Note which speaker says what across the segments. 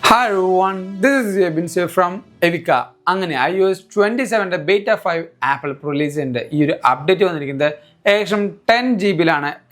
Speaker 1: Hi everyone, this is Yabin from Evika. അങ്ങനെ iOS 27 beta 5 apple release ചെയ്യുന്നുണ്ട്. ഈ ഒരു അപ്ഡേറ്റ് വന്നിരിക്കുന്നത് ഏകദേശം 10 GB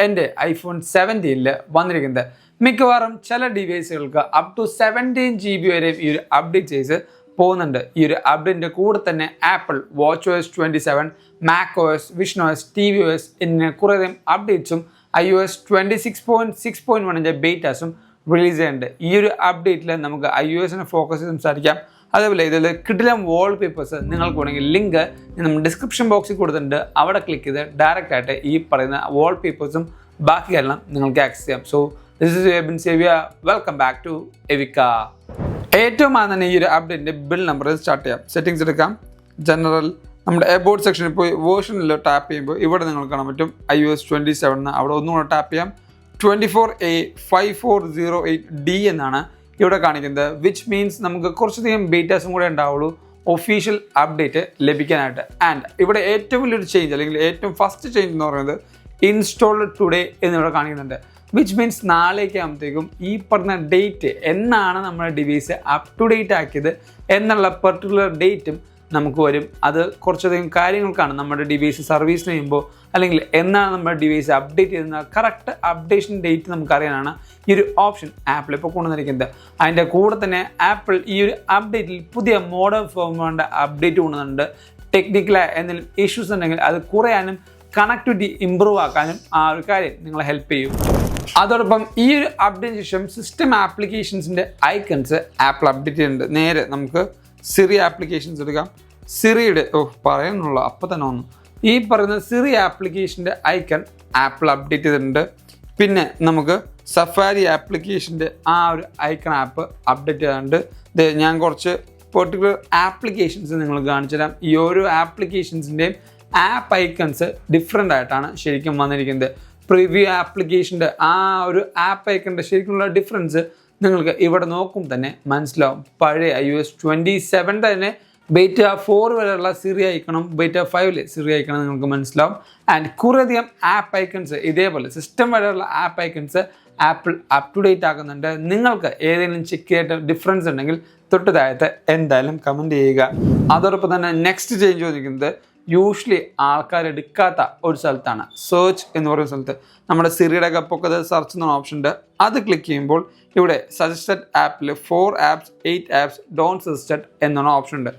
Speaker 1: എൻ്റെ ഐഫോൺ 17 വന്നിരിക്കുന്നത്. മിക്കവാറും ചില ഡിവൈസുകൾക്ക് അപ് ടു 17 GB വരെ ഈ ഒരു അപ്ഡേറ്റ് ചെയ്ത് പോകുന്നുണ്ട്. ഈ ഒരു അപ്ഡേറ്റിൻ്റെ കൂടെ തന്നെ apple WatchOS 27, macOS, visionOS, tvOS എന്നിങ്ങനെ കുറേയധികം അപ്ഡേറ്റ്സും iOS 26.6.1 ബീറ്റാസും റിലീസ് ചെയ്യുന്നുണ്ട്. ഈ ഒരു അപ്ഡേറ്റിൽ നമുക്ക് iOSനെ ഫോക്കസ് ചെയ്ത് സംസാരിക്കാം. അതേപോലെ ഇതിൽ കിടിലം വാൾപേപ്പേഴ്സ് നിങ്ങൾക്ക് വേണമെങ്കിൽ ലിങ്ക് നമ്മൾ ഡിസ്ക്രിപ്ഷൻ ബോക്സിൽ കൊടുത്തിട്ടുണ്ട്. അവിടെ ക്ലിക്ക് ചെയ്ത് ഡയറക്റ്റ് ആയിട്ട് ഈ പറയുന്ന വാൾപേപ്പേഴ്സും ബാക്കിയെല്ലാം നിങ്ങൾക്ക് ആക്സസ് ചെയ്യാം. സോ ദിസ് ഇസ് എബിൻ സേവിയ, വെൽക്കം ബാക്ക് ടു എവിക്ക. ഏറ്റവും ആദ്യം തന്നെ ഈ ഒരു അപ്ഡേറ്റിൻ്റെ ബിൽ നമ്പർ സ്റ്റാർട്ട് ചെയ്യാം. സെറ്റിംഗ്സ് എടുക്കാം. ജനറൽ, നമ്മുടെ എബൌട്ട് സെക്ഷനിൽ പോയി വേർഷനിൽ ടാപ്പ് ചെയ്യുമ്പോൾ ഇവിടെ നിങ്ങൾക്ക് കാണാൻ പറ്റും iOS 27. അവിടെ ഒന്നും കൂടെ ടാപ്പ് ചെയ്യാം. 24A5408D എന്നാണ് ഇവിടെ കാണിക്കുന്നത്, വിച്ച് മീൻസ് നമുക്ക് കുറച്ചധികം ബീറ്റാസും കൂടെ ഉണ്ടാവുള്ളൂ ഒഫീഷ്യൽ അപ്ഡേറ്റ് ലഭിക്കാനായിട്ട്. ആൻഡ് ഇവിടെ ഏറ്റവും വലിയൊരു ചേഞ്ച് അല്ലെങ്കിൽ ഏറ്റവും ഫസ്റ്റ് ചേഞ്ച് എന്ന് പറയുന്നത് ഇൻസ്റ്റോൾഡ് ടുഡേ എന്നിവിടെ കാണിക്കുന്നുണ്ട്, വിച്ച് മീൻസ് നാളേക്ക് ആകുമ്പോഴത്തേക്കും ഈ പറഞ്ഞ ഡേറ്റ് എന്നാണ് നമ്മുടെ ഡിവൈസ് അപ് ടു ഡേറ്റ് ആക്കിയത് എന്നുള്ള പെർട്ടിക്കുലർ ഡേറ്റും നമുക്ക് വരും. അത് കുറച്ചധികം കാര്യങ്ങൾക്കാണ് നമ്മുടെ ഡിവൈസ് സർവീസിന് ചെയ്യുമ്പോൾ അല്ലെങ്കിൽ എന്നാണ് നമ്മുടെ ഡിവൈസ് അപ്ഡേറ്റ് ചെയ്യുന്ന കറക്റ്റ് അപ്ഡേഷൻ ഡേറ്റ് നമുക്കറിയാനാണ് ഈ ഒരു ഓപ്ഷൻ ആപ്പിൾ ഇപ്പോൾ കൊണ്ടുവന്നിരിക്കുന്നത്. അതിൻ്റെ കൂടെ തന്നെ ആപ്പിൾ ഈ ഒരു അപ്ഡേറ്റിൽ പുതിയ മോഡേൺ ഫേംവേറിൻ്റെ അപ്ഡേറ്റ് കൊണ്ടുവന്നിട്ടുണ്ട്. ടെക്നിക്കലായ എന്തെങ്കിലും ഇഷ്യൂസ് ഉണ്ടെങ്കിൽ അത് കുറയാനും കണക്ടിവിറ്റി ഇമ്പ്രൂവ് ആക്കാനും ആ ഒരു കാര്യം നിങ്ങളെ ഹെൽപ്പ് ചെയ്യും. അതോടൊപ്പം ഈ ഒരു അപ്ഡേറ്റ് ശേഷം സിസ്റ്റം ആപ്ലിക്കേഷൻസിൻ്റെ ഐക്കൺസ് ആപ്പിൾ അപ്ഡേറ്റ് ചെയ്യുന്നുണ്ട്. നേരെ നമുക്ക് സിറി ആപ്ലിക്കേഷൻസ് എടുക്കാം. സിറിയുടെ പറയാനുള്ള അപ്പോൾ തന്നെ വന്നു. ഈ പറയുന്ന സിറി ആപ്ലിക്കേഷൻ്റെ ഐക്കൺ ആപ്പിൾ അപ്ഡേറ്റ് ചെയ്തിട്ടുണ്ട്. പിന്നെ നമുക്ക് സഫാരി ആപ്ലിക്കേഷൻ്റെ ആ ഒരു ഐക്കൺ ആപ്പ് അപ്ഡേറ്റ് ചെയ്തിട്ടുണ്ട്. ഞാൻ കുറച്ച് പെർട്ടിക്കുലർ ആപ്ലിക്കേഷൻസ് നിങ്ങൾ കാണിച്ചു തരാം. ഈ ഓരോ ആപ്ലിക്കേഷൻസിൻ്റെയും ആപ്പ് ഐക്കൺസ് ഡിഫറെൻ്റ് ആയിട്ടാണ് ശരിക്കും വന്നിരിക്കുന്നത്. പ്രിവ്യൂ ആപ്ലിക്കേഷൻ്റെ ആ ഒരു ആപ്പ് ഐക്കണിൻ്റെ ശരിക്കുള്ള ഡിഫറൻസ് നിങ്ങൾക്ക് ഇവിടെ നോക്കും തന്നെ മനസ്സിലാവും. പഴയ iOS 27 തന്നെ ബീറ്റ 4 വരെയുള്ള സിറി ഐക്കണം, ബീറ്റ 5 സിറി ഐക്കണം നിങ്ങൾക്ക് മനസ്സിലാവും. ആൻഡ് കുറേയധികം ആപ്പ് ഐക്കൺസ് ഇതേപോലെ സിസ്റ്റം വരെയുള്ള app icons Apple up to date ആക്കുന്നുണ്ട്. നിങ്ങൾക്ക് ഏതെങ്കിലും ചെക്ക് ചെയ്തിട്ട് ഡിഫറൻസ് ഉണ്ടെങ്കിൽ തൊട്ട് താഴത്ത് എന്തായാലും കമൻറ്റ് ചെയ്യുക. അതോടൊപ്പം തന്നെ നെക്സ്റ്റ് ചേഞ്ച് വന്നിരിക്കുന്നത് യൂഷ്വലി ആൾക്കാർ എടുക്കാത്ത ഒരു സ്ഥലത്താണ്, സെർച്ച് എന്ന് പറയുന്ന സ്ഥലത്ത്. നമ്മുടെ സിറിയുടെ ഒക്കെ സെർച്ച് എന്ന ഓപ്ഷൻ ഉണ്ട്. അത് ക്ലിക്ക് ചെയ്യുമ്പോൾ ഇവിടെ സജസ്റ്റഡ് ആപ്പിൽ 4 ആപ്സ് 8 ആപ്സ് ഡോണ്ട് സജസ്റ്റഡ് എന്നാണ് ഓപ്ഷൻ ഉണ്ട്.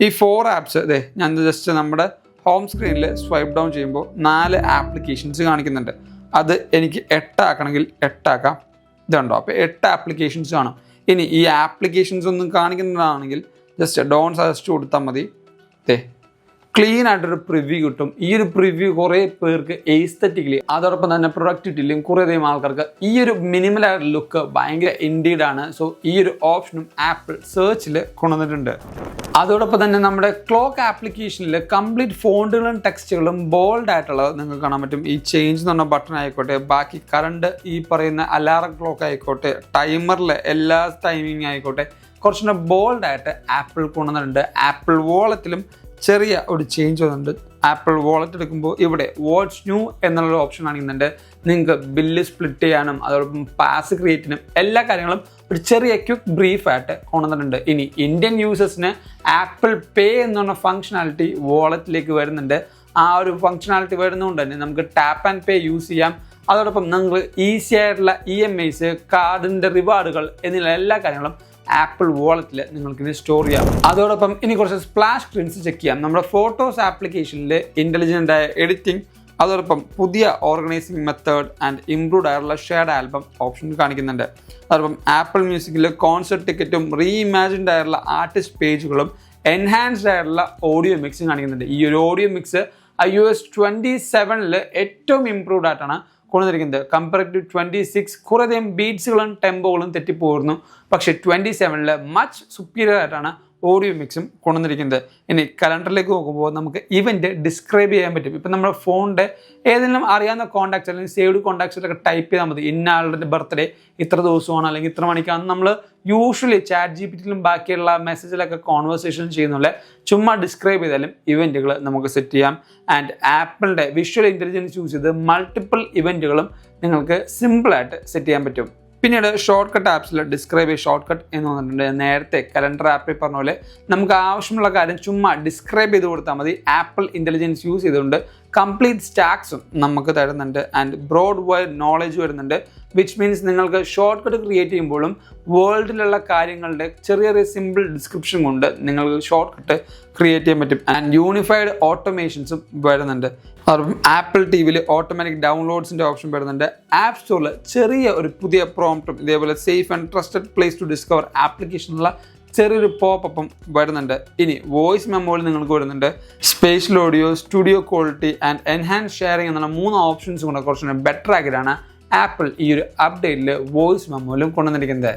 Speaker 1: ഈ 4 ആപ്സ് ഞാൻ ജസ്റ്റ് നമ്മുടെ ഹോം സ്ക്രീനിൽ സ്വൈപ്പ് ഡൗൺ ചെയ്യുമ്പോൾ 4 ആപ്ലിക്കേഷൻസ് കാണിക്കുന്നുണ്ട്. അത് എനിക്ക് 8 ആക്കണമെങ്കിൽ 8 ആക്കാം. ഇതുണ്ടോ? അപ്പോൾ 8 ആപ്ലിക്കേഷൻസ് കാണും. ഇനി ഈ ആപ്ലിക്കേഷൻസ് ഒന്നും കാണിക്കുന്നതാണെങ്കിൽ ജസ്റ്റ് ഡോണ്ട് സജസ്റ്റ് കൊടുത്താൽ മതി. ക്ലീൻ ആയിട്ടൊരു പ്രിവ്യൂ കിട്ടും. ഈ ഒരു പ്രിവ്യൂ കുറേ പേർക്ക് എസ്തെറ്റിക്കലി അതോടൊപ്പം തന്നെ പ്രൊഡക്ടിവിറ്റിയിലും കുറേയധികം ആൾക്കാർക്ക് ഈ ഒരു മിനിമൽ ലുക്ക് ഭയങ്കര ഇൻഡീഡ് ആണ്. സോ ഈ ഒരു ഓപ്ഷനും ആപ്പിൾ സെർച്ചിൽ കൊണ്ടുവന്നിട്ടുണ്ട്. അതോടൊപ്പം തന്നെ നമ്മുടെ ക്ലോക്ക് ആപ്ലിക്കേഷനിൽ കംപ്ലീറ്റ് ഫോണ്ടുകളും ടെക്സ്റ്റുകളും ബോൾഡ് ആയിട്ടുള്ളത് നിങ്ങൾക്ക് കാണാൻ പറ്റും. ഈ ചേഞ്ച് എന്ന് പറഞ്ഞ ബട്ടൺ ആയിക്കോട്ടെ, ബാക്കി കറണ്ട് ഈ പറയുന്ന അലാറം ക്ലോക്ക് ആയിക്കോട്ടെ, ടൈമറിലെ എല്ലാ ടൈമിങ് ആയിക്കോട്ടെ, കുറച്ചുകൂടെ ബോൾഡായിട്ട് ആപ്പിൾ കൊണ്ടുവന്നിട്ടുണ്ട്. ആപ്പിൾ വാളറ്റിലും ചെറിയ ഒരു ചേഞ്ച് വന്നിട്ടുണ്ട്. ആപ്പിൾ വാളറ്റ് എടുക്കുമ്പോൾ ഇവിടെ വാട്ട്സ് ന്യൂ എന്നുള്ള ഓപ്ഷൻ കാണിക്കുന്നുണ്ട്. നിങ്ങൾക്ക് ബില്ല് സ്പ്ലിറ്റ് ചെയ്യാനും അതോടൊപ്പം പാസ് ക്രിയേറ്റിനും എല്ലാ കാര്യങ്ങളും ഒരു ചെറിയ ക്വിക്ക് ബ്രീഫായിട്ട് കൊണ്ടുവന്നിട്ടുണ്ട്. ഇനി ഇന്ത്യൻ യൂസേഴ്സിന് ആപ്പിൾ പേ എന്നുള്ള ഫങ്ഷനാലിറ്റി വാളറ്റിലേക്ക് വരുന്നുണ്ട്. ആ ഒരു ഫങ്ഷനാലിറ്റി വരുന്നതുകൊണ്ട് തന്നെ നമുക്ക് ടാപ്പ് ആൻഡ് പേ യൂസ് ചെയ്യാം. അതോടൊപ്പം നിങ്ങൾ ഈസി ആയിട്ടുള്ള EMIs, കാർഡിൻ്റെ റിവാർഡുകൾ എന്നുള്ള എല്ലാ കാര്യങ്ങളും ആപ്പിൾ വാളറ്റിൽ നിങ്ങൾക്കിനി സ്റ്റോർ ചെയ്യാം. അതോടൊപ്പം ഇനി കുറച്ച് സ്പ്ലാഷ് സ്ക്രീൻസ് ചെക്ക് ചെയ്യാം. നമ്മുടെ ഫോട്ടോസ് ആപ്ലിക്കേഷനിൽ ഇൻ്റലിജൻ്റ് ആയ എഡിറ്റിംഗ്, അതോടൊപ്പം പുതിയ ഓർഗനൈസിങ് മെത്തേഡ് ആൻഡ് ഇംപ്രൂവ്ഡ് ആയിട്ടുള്ള ഷെയർഡ് ആൽബം ഓപ്ഷൻ കാണിക്കുന്നുണ്ട്. അതോടൊപ്പം ആപ്പിൾ മ്യൂസിക്കിൽ കോൺസെർട്ട് ടിക്കറ്റും റീഇമാജിൻഡ് ആയിട്ടുള്ള ആർട്ടിസ്റ്റ് പേജുകളും എൻഹാൻസ്ഡ് ആയിട്ടുള്ള ഓഡിയോ മിക്സും കാണിക്കുന്നുണ്ട്. ഈ ഒരു ഓഡിയോ മിക്സ് iOS 27 ഏറ്റവും ഇംപ്രൂവ്ഡ് ആയിട്ടാണ് കൊണ്ടുവന്നിരിക്കുന്നത്. കമ്പയർഡ് ടു 26 കുറേയധികം ബീറ്റ്സുകളും ടെമ്പോകളും തെറ്റിപ്പോയിരുന്നു. പക്ഷേ 27 മച്ച് സുപ്പീരിയർ ആയിട്ടാണ് ഓഡിയോ മിക്സും കൊണ്ടുവന്നിരിക്കുന്നത്. ഇനി കലണ്ടറിലേക്ക് നോക്കുമ്പോൾ നമുക്ക് ഇവൻറ്റ് ഡിസ്ക്രൈബ് ചെയ്യാൻ പറ്റും. ഇപ്പം നമ്മുടെ ഫോണിൻ്റെ ഏതെങ്കിലും അറിയാവുന്ന കോൺടാക്ട്സ് അല്ലെങ്കിൽ സേവ്ഡ് കോൺടാക്ട്സിലൊക്കെ ടൈപ്പ് ചെയ്താൽ മതി. ഇന്ന ആളുടെ ബർത്ത്ഡേ ഇത്ര ദിവസമാണ് അല്ലെങ്കിൽ ഇത്ര മണിക്കാണ്. നമ്മൾ യൂഷ്വലി ChatGPTയിലും ബാക്കിയുള്ള മെസ്സേജിലൊക്കെ കോൺവെർസേഷൻ ചെയ്യുന്നില്ല, ചുമ്മാ ഡിസ്ക്രൈബ് ചെയ്താലും ഇവൻറ്റുകൾ നമുക്ക് സെറ്റ് ചെയ്യാം. ആൻഡ് ആപ്പിളിൻ്റെ വിഷ്വൽ ഇൻ്റലിജൻസ് യൂസ് ചെയ്ത് മൾട്ടിപ്പിൾ ഇവൻറ്റുകളും നിങ്ങൾക്ക് സിമ്പിളായിട്ട് സെറ്റ് ചെയ്യാൻ പറ്റും. പിന്നീട് ഷോർട്ട് കട്ട് ആപ്സിൽ ഡിസ്ക്രൈബ് ഷോർട്ട് കട്ട് എന്ന് പറഞ്ഞിട്ടുണ്ട്. നേരത്തെ കലണ്ടർ ആപ്പിൽ പറഞ്ഞ പോലെ നമുക്ക് ആവശ്യമുള്ള കാര്യം ചുമ്മാ ഡിസ്ക്രൈബ് ചെയ്ത് കൊടുത്താൽ മതി. ആപ്പിൾ ഇൻ്റലിജൻസ് യൂസ് ചെയ്തുകൊണ്ട് കംപ്ലീറ്റ് സ്റ്റാക്സും നമുക്ക് തരുന്നുണ്ട്. ആൻഡ് ബ്രോഡ് വൈഡ് നോളജ് വരുന്നുണ്ട്, വിച്ച് മീൻസ് നിങ്ങൾക്ക് ഷോർട്ട് കട്ട് ക്രിയേറ്റ് ചെയ്യുമ്പോഴും വേൾഡിലുള്ള കാര്യങ്ങളുടെ ചെറിയ ചെറിയ സിമ്പിൾ ഡിസ്ക്രിപ്ഷൻ കൊണ്ട് നിങ്ങൾക്ക് ഷോർട്ട് കട്ട് ക്രിയേറ്റ് ചെയ്യാൻ പറ്റും. ആൻഡ് യൂണിഫൈഡ് ഓട്ടോമേഷൻസും വരുന്നുണ്ട്. അതോടൊപ്പം ആപ്പിൾ ടി വിയിൽ ഓട്ടോമാറ്റിക് ഡൗൺലോഡ്സിൻ്റെ ഓപ്ഷൻ വരുന്നുണ്ട്. ആപ്പ് സ്റ്റോറിൽ ചെറിയ ഒരു പുതിയ പ്രോംപ്റ്റും ഇതേപോലെ safe and trusted place to discover ആപ്ലിക്കേഷനുള്ള ചെറിയൊരു പോപ്പും വരുന്നുണ്ട്. ഇനി വോയിസ് മെമ്മോയിൽ നിങ്ങൾക്ക് വരുന്നുണ്ട് spatial audio, studio quality and enhance sharing എന്നുള്ള 3 ഓപ്ഷൻസ് കൊണ്ട് കുറച്ചുകൂടെ ബെറ്റർ ആക്കിയിട്ടാണ് ആപ്പിൾ ഈ ഒരു അപ്ഡേറ്റിൽ വോയിസ് മെമ്മോയിലും കൊണ്ടുവന്നിരിക്കുന്നത്.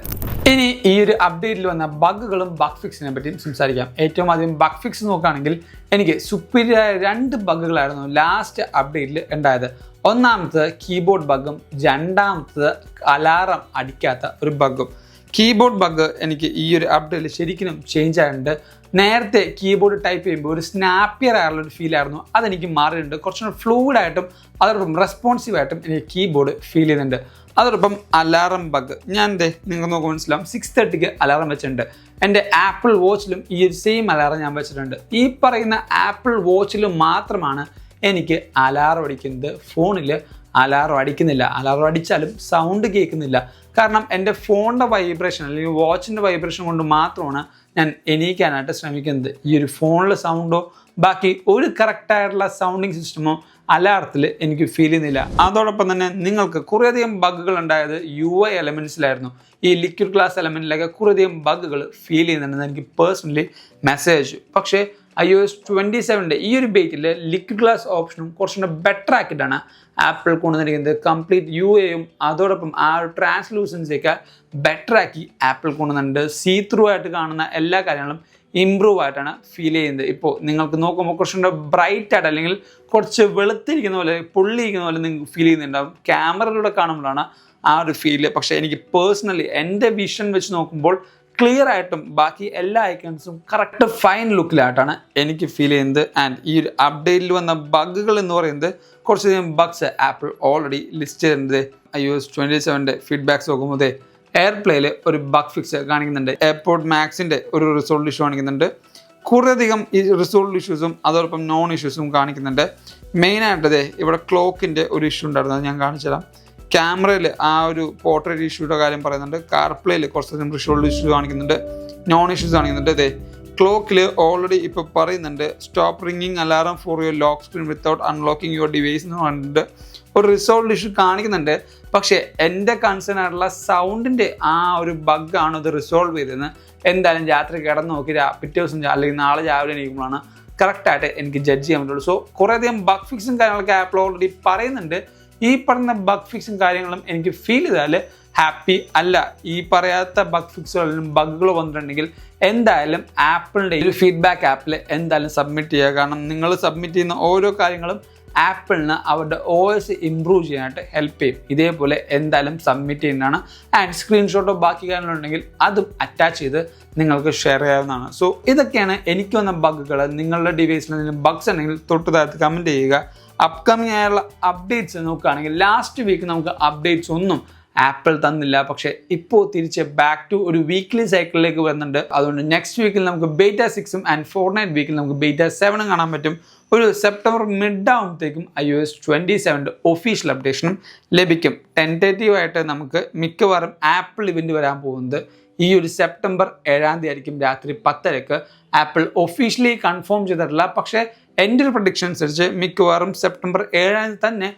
Speaker 1: ഇനി ഈ ഒരു അപ്ഡേറ്റിൽ വന്ന ബഗ്ഗുകളും ബഗ് ഫിക്സിനെ പറ്റിയും സംസാരിക്കാം. ഏറ്റവും ആദ്യം ബഗ് ഫിക്സ് നോക്കുകയാണെങ്കിൽ എനിക്ക് സുപ്പീരിയറായ 2 ബഗ്ഗുകളായിരുന്നു ലാസ്റ്റ് അപ്ഡേറ്റിൽ ഉണ്ടായത്. ഒന്നാമത്തത് കീബോർഡ് ബഗ്ഗും, രണ്ടാമത്തത് അലാറം അടിക്കാത്ത ഒരു ബഗ്ഗും. കീബോർഡ് ബഗ് എനിക്ക് ഈ ഒരു അപ്ഡേറ്റിൽ ശരിക്കും ചേഞ്ച് ആയിട്ടുണ്ട്. നേരത്തെ കീബോർഡ് ടൈപ്പ് ചെയ്യുമ്പോൾ ഒരു സ്നാപ്പിയർ ആയിട്ടുള്ളൊരു ഫീൽ ആയിരുന്നു, അതെനിക്ക് മാറിയിട്ടുണ്ട്. കുറച്ചുകൂടെ ഫ്ലൂയിഡായിട്ടും അതോടൊപ്പം റെസ്പോൺസീവായിട്ടും എനിക്ക് കീബോർഡ് ഫീൽ ചെയ്യുന്നുണ്ട്. അതോടൊപ്പം അലാറം ബഗ് നിങ്ങൾക്ക് നോക്കുമ്പോൾ മനസ്സിലാവും 6:30 അലാറം വെച്ചിട്ടുണ്ട്. എൻ്റെ ആപ്പിൾ വാച്ചിലും ഈ ഒരു സെയിം അലാറം ഞാൻ വെച്ചിട്ടുണ്ട്. ഈ പറയുന്ന ആപ്പിൾ വാച്ചിൽ മാത്രമാണ് എനിക്ക് അലാറം അടിക്കുന്നത്. ഫോണിൽ അലാറം അടിക്കുന്നില്ല. അലാറം അടിച്ചാലും സൗണ്ട് കേൾക്കുന്നില്ല. കാരണം എൻ്റെ ഫോണിൻ്റെ വൈബ്രേഷൻ അല്ലെങ്കിൽ വാച്ചിൻ്റെ വൈബ്രേഷൻ കൊണ്ട് മാത്രമാണ് ഞാൻ എണീക്കാനായിട്ട് ശ്രമിക്കുന്നത്. ഈ ഒരു ഫോണിലെ സൗണ്ടോ ബാക്കി ഒരു കറക്റ്റായിട്ടുള്ള സൗണ്ടിങ് സിസ്റ്റമോ അലാറത്തിൽ എനിക്ക് ഫീൽ ചെയ്യുന്നില്ല. അതോടൊപ്പം തന്നെ നിങ്ങൾക്ക് കുറേയധികം ബഗ്ഗുകൾ ഉണ്ടായത് UI എലമെൻറ്റ്സിലായിരുന്നു. ഈ ലിക്വിഡ് ഗ്ലാസ് എലമെൻറ്റിലൊക്കെ കുറേയധികം ബഗ്ഗുകൾ ഫീൽ ചെയ്യുന്നുണ്ടെന്ന് എനിക്ക് പേഴ്സണലി മെസ്സേജ്. പക്ഷേ iOS 27 ഈ ഒരു ബേറ്റിൽ ലിക്വിഡ് ഗ്ലാസ് ഓപ്ഷനും കുറച്ചുകൂടെ ബെറ്റർ ആക്കിയിട്ടാണ് ആപ്പിൾ കൊണ്ടുവന്നിരിക്കുന്നത്. കംപ്ലീറ്റ് UIയും അതോടൊപ്പം ആ ഒരു ട്രാൻസ്ലൂസൻസിയൊക്കെ ബെറ്റർ ആക്കി ആപ്പിൾ കൊണ്ടുവന്നിട്ടുണ്ട്. സീ ത്രൂ ആയിട്ട് കാണുന്ന എല്ലാ കാര്യങ്ങളും ഇമ്പ്രൂവ് ആയിട്ടാണ് ഫീൽ ചെയ്യുന്നത്. ഇപ്പോൾ നിങ്ങൾക്ക് നോക്കുമ്പോൾ കുറച്ചുകൂടെ ബ്രൈറ്റ് ആയിട്ട് അല്ലെങ്കിൽ കുറച്ച് വെളുത്തിരിക്കുന്ന പോലെ പൊള്ളിയിരിക്കുന്ന പോലെ നിങ്ങൾക്ക് ഫീൽ ചെയ്യുന്നുണ്ടാവും. ക്യാമറയിലൂടെ കാണുമ്പോഴാണ് ആ ഒരു ഫീല്. പക്ഷേ എനിക്ക് പേഴ്സണലി എൻ്റെ വിഷൻ വെച്ച് നോക്കുമ്പോൾ ക്ലിയർ ആയിട്ടും ബാക്കി എല്ലാ ഐക്കൺസും കറക്റ്റ് ഫൈൻ ലുക്കിലായിട്ടാണ് എനിക്ക് ഫീൽ ചെയ്യുന്നത്. ആൻഡ് ഈ ഒരു അപ്ഡേറ്റിൽ വന്ന ബഗ്ഗുകൾ എന്ന് പറയുന്നത് കുറച്ചധികം ബഗ്സ് ആപ്പിൾ ഓൾറെഡി ലിസ്റ്റ് ചെയ്തിട്ടുണ്ട്. iOS 27 ഫീഡ്ബാക്സ് നോക്കുമ്പോൾ എയർപ്ലേയിൽ ഒരു ബഗ് ഫിക്സ് കാണിക്കുന്നുണ്ട്. എയർപോർട്ട് മാക്സിൻ്റെ ഒരു റിസോൾവ് ഇഷ്യൂ കാണിക്കുന്നുണ്ട്. കുറേയധികം ഈ റിസോൾവ് ഇഷ്യൂസും അതോടൊപ്പം നോൺ ഇഷ്യൂസും കാണിക്കുന്നുണ്ട്. മെയിനായിട്ട് ഇവിടെ ക്ലോക്കിൻ്റെ ഒരു ഇഷ്യൂ ഉണ്ടായിരുന്നു, അത് ഞാൻ കാണിച്ചു തരാം. ക്യാമറയിൽ ആ ഒരു പോർട്രേറ്റ് ഇഷ്യൂയുടെ കാര്യം പറയുന്നുണ്ട്. കാർപ്ലേയിൽ കുറച്ചധികം റിസോൾവ് ഇഷ്യൂ കാണിക്കുന്നുണ്ട്, നോൺ ഇഷ്യൂസ് കാണിക്കുന്നുണ്ട്. ക്ലോക്കിൽ ഓൾറെഡി ഇപ്പോൾ പറയുന്നുണ്ട് stop ringing alarm for your lock screen without unlocking your device എന്ന് പറഞ്ഞിട്ട് ഒരു റിസോൾവ് ഇഷ്യൂ കാണിക്കുന്നുണ്ട്. പക്ഷേ എൻ്റെ കൺസേൺ ആയിട്ടുള്ള സൗണ്ടിൻ്റെ ആ ഒരു ബഗ്ഗാണ് ഇത് റിസോൾവ് ചെയ്തതെന്ന് എന്തായാലും രാത്രി കിടന്ന് നോക്കി പിറ്റേ ദിവസം അല്ലെങ്കിൽ നാളെ രാവിലെ എണീക്കുമ്പോഴാണ് കറക്റ്റായിട്ട് എനിക്ക് ജഡ്ജ് ചെയ്യാൻ പറ്റുള്ളൂ. സോ കുറേയധികം ബഗ് ഫിക്സും കാര്യങ്ങളൊക്കെ ആപ്പിൾ ഓൾറെഡി പറയുന്നുണ്ട്. ഈ പറഞ്ഞ ബഗ് ഫിക്സും കാര്യങ്ങളും എനിക്ക് ഫീൽ ചെയ്താൽ ഹാപ്പി അല്ല. ഈ പറയാത്ത ബഗ് ഫിക്സുകളിലും ബഗ്ഗുകൾ വന്നിട്ടുണ്ടെങ്കിൽ എന്തായാലും ആപ്പിളിൻ്റെ ഒരു ഫീഡ്ബാക്ക് ആപ്പിൽ എന്തായാലും സബ്മിറ്റ് ചെയ്യുക. കാരണം നിങ്ങൾ സബ്മിറ്റ് ചെയ്യുന്ന ഓരോ കാര്യങ്ങളും ആപ്പിളിന് അവരുടെ OS ഇമ്പ്രൂവ് ചെയ്യാനായിട്ട് ഹെൽപ്പ് ചെയ്യും. ഇതേപോലെ എന്തായാലും സബ്മിറ്റ് ചെയ്യുന്നതാണ്. ആൻഡ് സ്ക്രീൻഷോട്ടോ ബാക്കി കാര്യങ്ങളുണ്ടെങ്കിൽ അതും അറ്റാച്ച് ചെയ്ത് നിങ്ങൾക്ക് ഷെയർ ചെയ്യാവുന്നതാണ്. സോ ഇതൊക്കെയാണ് എനിക്ക് വന്ന ബഗ്ഗുകൾ. നിങ്ങളുടെ ഡിവൈസിൽ എന്തെങ്കിലും ബഗ്സ് ഉണ്ടെങ്കിൽ തൊട്ട് താഴത്ത് കമൻറ്റ് ചെയ്യുക. അപ്കമിങ് ആയുള്ള അപ്ഡേറ്റ്സ് നോക്കുകയാണെങ്കിൽ ലാസ്റ്റ് വീക്ക് നമുക്ക് അപ്ഡേറ്റ്സ് ഒന്നും ആപ്പിൾ തന്നില്ല. പക്ഷേ ഇപ്പോൾ തിരിച്ച് ബാക്ക് ടു ഒരു വീക്ക്ലി സൈക്കിളിലേക്ക് വരുന്നുണ്ട്. അതുകൊണ്ട് നെക്സ്റ്റ് വീക്കിൽ നമുക്ക് ബീറ്റ 6ഉം ആൻഡ് ഫോർട്നൈറ്റ് വീക്കിൽ നമുക്ക് ബീറ്റ 7ഉം കാണാൻ പറ്റും. ഒരു സെപ്റ്റംബർ മിഡ് ആകുമ്പോഴത്തേക്കും iOS 27 ഒഫീഷ്യൽ അപ്ഡേഷനും ലഭിക്കും. ടെൻറ്റേറ്റീവായിട്ട് നമുക്ക് മിക്കവാറും ആപ്പിൾ ഇവൻറ്റ് വരാൻ പോകുന്നത് ഈ ഒരു സെപ്റ്റംബർ 7 ആയിരിക്കും. രാത്രി 10:00 ആപ്പിൾ ഒഫീഷ്യലി കൺഫേം ചെയ്തിട്ടില്ല. പക്ഷേ എൻ്റെ ഒരു പ്രഡിക്ഷൻ അനുസരിച്ച് മിക്കവാറും സെപ്റ്റംബർ 7 തന്നെ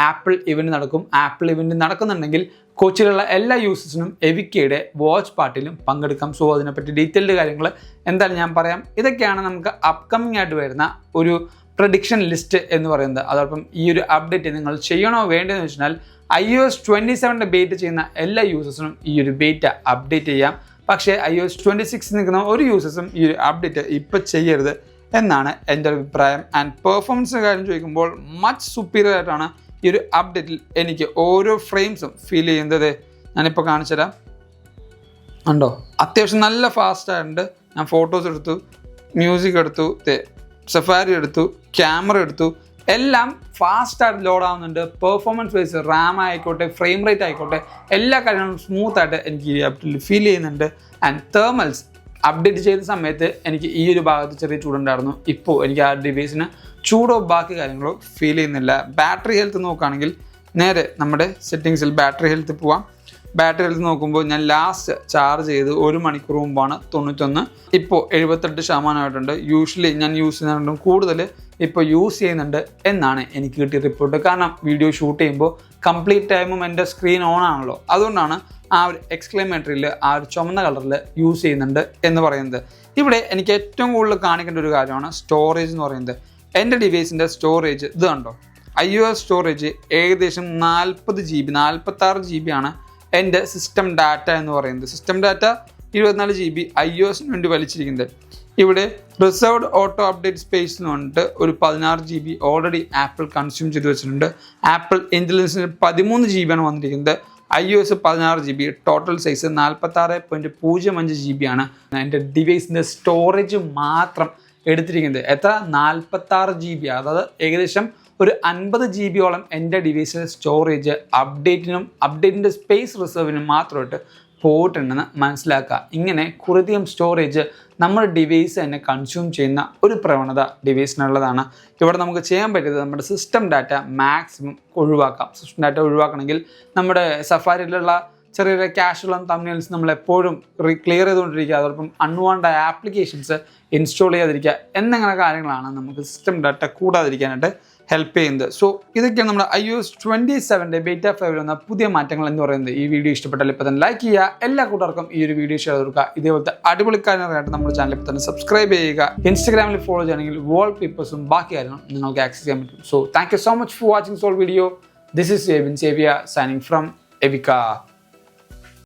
Speaker 1: ആപ്പിൾ ഇവൻറ്റ് നടക്കും. ആപ്പിൾ ഇവൻറ്റ് നടക്കുന്നുണ്ടെങ്കിൽ കൊച്ചിയിലുള്ള എല്ലാ യൂസേഴ്സിനും എവിക്കയുടെ വാച്ച് പാർട്ടിയിലും പങ്കെടുക്കാം. സോ അതിനെപ്പറ്റി ഡീറ്റെയിൽഡ് കാര്യങ്ങൾ എന്തായാലും ഞാൻ പറയാം. ഇതൊക്കെയാണ് നമുക്ക് അപ്കമിങ് ആയിട്ട് വരുന്ന ഒരു പ്രഡിക്ഷൻ ലിസ്റ്റ് എന്ന് പറയുന്നത്. അതോടൊപ്പം ഈ ഒരു അപ്ഡേറ്റ് നിങ്ങൾ ചെയ്യണോ വേണ്ടതെന്ന് വെച്ചാൽ iOS 27 ബേറ്റ ചെയ്യുന്ന എല്ലാ യൂസേഴ്സിനും ഈ ഒരു ബേറ്റ അപ്ഡേറ്റ് ചെയ്യാം. പക്ഷേ iOS 26 നിൽക്കുന്ന ഒരു യൂസേഴ്സും ഈ ഒരു അപ്ഡേറ്റ് ഇപ്പം ചെയ്യരുത് എന്നാണ് എൻ്റെ ഒരു അഭിപ്രായം. ആൻഡ് പെർഫോമൻസിൻ്റെ കാര്യം ചോദിക്കുമ്പോൾ മച്ച് സുപ്പീരിയർ ആയിട്ടാണ് ഈ ഒരു അപ്ഡേറ്റിൽ എനിക്ക് ഓരോ ഫ്രെയിംസും ഫീൽ ചെയ്യുന്നത്. ഞാനിപ്പോൾ കാണിച്ചുതരാം. ഉണ്ടോ, അത്യാവശ്യം നല്ല ഫാസ്റ്റ് ആയിട്ടുണ്ട്. ഞാൻ ഫോട്ടോസ് എടുത്തു, മ്യൂസിക് എടുത്തു, സഫാരി എടുത്തു, ക്യാമറ എടുത്തു, എല്ലാം ഫാസ്റ്റായിട്ട് ലോഡ് ആവുന്നുണ്ട്. പെർഫോമൻസ് വൈസ് റാം ആയിക്കോട്ടെ, ഫ്രെയിം റേറ്റ് ആയിക്കോട്ടെ, എല്ലാ കാര്യങ്ങളും സ്മൂത്തായിട്ട് എനിക്ക് ഈ ലാപ്ടോപ്പിൽ ഫീൽ ചെയ്യുന്നുണ്ട്. ആൻഡ് തേർമൽസ് അപ്ഡേറ്റ് ചെയ്ത സമയത്ത് എനിക്ക് ഈ ഒരു ഭാഗത്ത് ചെറിയ ചൂടുണ്ടായിരുന്നു. ഇപ്പോൾ എനിക്ക് ആ ഡിവൈസിന് ചൂടോ ബാക്കി കാര്യങ്ങളോ ഫീൽ ചെയ്യുന്നില്ല. ബാറ്ററി ഹെൽത്ത് നോക്കുകയാണെങ്കിൽ നേരെ നമ്മുടെ സെറ്റിങ്സിൽ ബാറ്ററി ഹെൽത്ത് പോവാം. ബാറ്ററി ഹെൽത്ത് നോക്കുമ്പോൾ ഞാൻ ലാസ്റ്റ് ചാർജ് ചെയ്ത് 1 മണിക്കൂർ മുമ്പാണ് 91, ഇപ്പോൾ 78% യൂഷ്വലി ഞാൻ യൂസ് ചെയ്യുന്നതുകൊണ്ടും കൂടുതൽ ഇപ്പോൾ യൂസ് ചെയ്യുന്നുണ്ട് എന്നാണ് എനിക്ക് കിട്ടിയ റിപ്പോർട്ട്. കാരണം വീഡിയോ ഷൂട്ട് ചെയ്യുമ്പോൾ കംപ്ലീറ്റ് ടൈമും എൻ്റെ സ്ക്രീൻ ഓൺ ആണല്ലോ, അതുകൊണ്ടാണ് ആ ഒരു എക്സ്ക്ലമേറ്ററിയിൽ ആ ഒരു ചുമന്ന കളറിൽ യൂസ് ചെയ്യുന്നുണ്ട് എന്ന് പറയുന്നത്. ഇവിടെ എനിക്ക് ഏറ്റവും കൂടുതൽ കാണിക്കേണ്ട ഒരു കാര്യമാണ് സ്റ്റോറേജ് എന്ന് പറയുന്നത്. എൻ്റെ ഡിവൈസിൻ്റെ സ്റ്റോറേജ് ഇത് കണ്ടോ, iOS സ്റ്റോറേജ് ഏകദേശം 40 GB 46 GB ആണ് എൻ്റെ സിസ്റ്റം ഡാറ്റ എന്ന് പറയുന്നത്. സിസ്റ്റം ഡാറ്റ 24 GB iOSന് വേണ്ടി വലിച്ചിരിക്കുന്നത്. ഇവിടെ റിസർവ്ഡ് ഓട്ടോ അപ്ഡേറ്റ് സ്പേസ് എന്ന് പറഞ്ഞിട്ട് ഒരു 16 GB ഓൾറെഡി ആപ്പിൾ കൺസ്യൂം ചെയ്ത് വെച്ചിട്ടുണ്ട്. ആപ്പിൾ ഇൻ്റലിജൻസിന് 13 GB ആണ് വന്നിരിക്കുന്നത്. iOS 16 GB, total size 46.05 GB ആണ് എൻ്റെ ഡിവൈസിൻ്റെ സ്റ്റോറേജ് മാത്രം എടുത്തിരിക്കുന്നത്. എത്ര? 46 GB. അതായത് ഏകദേശം ഒരു 50 GB എൻ്റെ ഡിവൈസിലെ സ്റ്റോറേജ് അപ്ഡേറ്റിൻ്റെ സ്പേസ് റിസർവിനും മാത്രമായിട്ട് പോയിട്ടുണ്ടെന്ന് മനസ്സിലാക്കുക. ഇങ്ങനെ കുറേയധികം സ്റ്റോറേജ് നമ്മുടെ ഡിവൈസ് തന്നെ കൺസ്യൂം ചെയ്യുന്ന ഒരു പ്രവണത ഡിവൈസിനുള്ളതാണ്. ഇവിടെ നമുക്ക് ചെയ്യാൻ പറ്റിയത് നമ്മുടെ സിസ്റ്റം ഡാറ്റ മാക്സിമം ഒഴിവാക്കാം. സിസ്റ്റം ഡാറ്റ ഒഴിവാക്കണമെങ്കിൽ നമ്മുടെ സഫാരിയിലുള്ള ചെറിയ ക്യാഷുകളും തമ്മിൽസ് നമ്മൾ എപ്പോഴും ക്ലിയർ ചെയ്തുകൊണ്ടിരിക്കുക, അതോടൊപ്പം അൺവാണ്ടഡ് ആപ്ലിക്കേഷൻസ് ഇൻസ്റ്റാൾ ചെയ്യാതിരിക്കുക എന്നിങ്ങനെ കാര്യങ്ങളാണ് നമുക്ക് സിസ്റ്റം ഡാറ്റ കൂടാതിരിക്കാനായിട്ട് ഹെൽപ്പ് ചെയ്യുന്നത്. സോ ഇതൊക്കെയാണ് നമ്മുടെ iOS 27 ബീറ്റ 5 വന്ന പുതിയ മാറ്റങ്ങൾ എന്ന് പറയുന്നത്. ഈ വീഡിയോ ഇഷ്ടപ്പെട്ടാൽ ഇപ്പോൾ തന്നെ ലൈക്ക് ചെയ്യുക, എല്ലാ കൂട്ടുകാർക്കും ഈ ഒരു വീഡിയോ ഷെയർ കൊടുക്കുക. ഇതേപോലത്തെ അടിപൊളി കാര്യങ്ങളായിട്ട് നമ്മുടെ ചാനൽ ഇപ്പോൾ തന്നെ സബ്സ്ക്രൈബ് ചെയ്യുക. ഇൻസ്റ്റാഗ്രാമിൽ ഫോളോ ചെയ്യണമെങ്കിൽ വാൾ പേപ്പേഴ്സും ബാക്കി കാര്യങ്ങളും നിങ്ങൾക്ക് ആക്സസ് ചെയ്യാൻ പറ്റും. So thank you so much for watching സോൾ video. This is Evin Xavier signing from Evica.